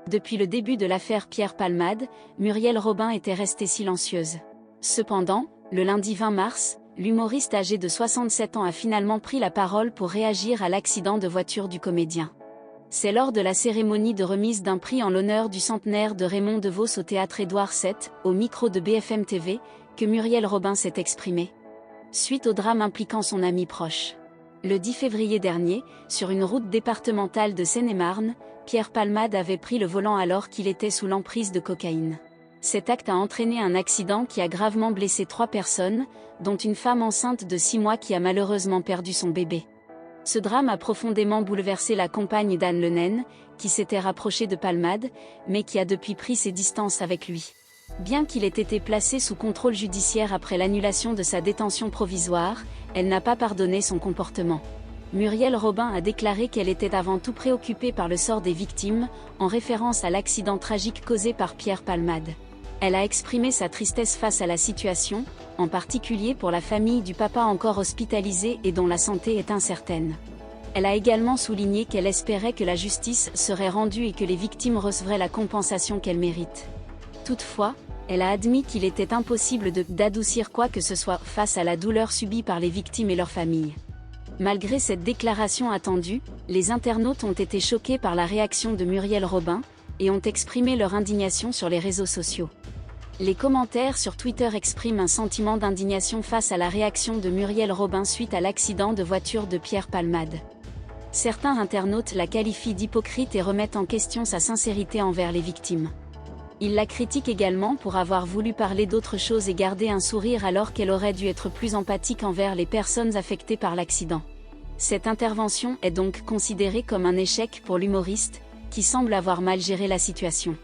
Depuis le début de l'affaire Pierre Palmade, Muriel Robin était restée silencieuse. Cependant, le lundi 20 mars, l'humoriste âgé de 67 ans a finalement pris la parole pour réagir à l'accident de voiture du comédien. C'est lors de la cérémonie de remise d'un prix en l'honneur du centenaire de Raymond DeVos au théâtre Édouard VII, au micro de BFM TV, que Muriel Robin s'est exprimée. Suite au drame impliquant son ami proche. Le 10 février dernier, sur une route départementale de Seine-et-Marne, Pierre Palmade avait pris le volant alors qu'il était sous l'emprise de cocaïne. Cet acte a entraîné un accident qui a gravement blessé 3 personnes, dont une femme enceinte de 6 mois qui a malheureusement perdu son bébé. Ce drame a profondément bouleversé la compagne d'Anne Lenaine, qui s'était rapprochée de Palmade, mais qui a depuis pris ses distances avec lui. Bien qu'il ait été placé sous contrôle judiciaire après l'annulation de sa détention provisoire, elle n'a pas pardonné son comportement. Muriel Robin a déclaré qu'elle était avant tout préoccupée par le sort des victimes, en référence à l'accident tragique causé par Pierre Palmade. Elle a exprimé sa tristesse face à la situation, en particulier pour la famille du papa encore hospitalisé et dont la santé est incertaine. Elle a également souligné qu'elle espérait que la justice serait rendue et que les victimes recevraient la compensation qu'elles méritent. Toutefois, elle a admis qu'il était impossible d'adoucir quoi que ce soit face à la douleur subie par les victimes et leurs familles. Malgré cette déclaration attendue, les internautes ont été choqués par la réaction de Muriel Robin, et ont exprimé leur indignation sur les réseaux sociaux. Les commentaires sur Twitter expriment un sentiment d'indignation face à la réaction de Muriel Robin suite à l'accident de voiture de Pierre Palmade. Certains internautes la qualifient d'hypocrite et remettent en question sa sincérité envers les victimes. Ils la critiquent également pour avoir voulu parler d'autre chose et garder un sourire alors qu'elle aurait dû être plus empathique envers les personnes affectées par l'accident. Cette intervention est donc considérée comme un échec pour l'humoriste, qui semble avoir mal géré la situation.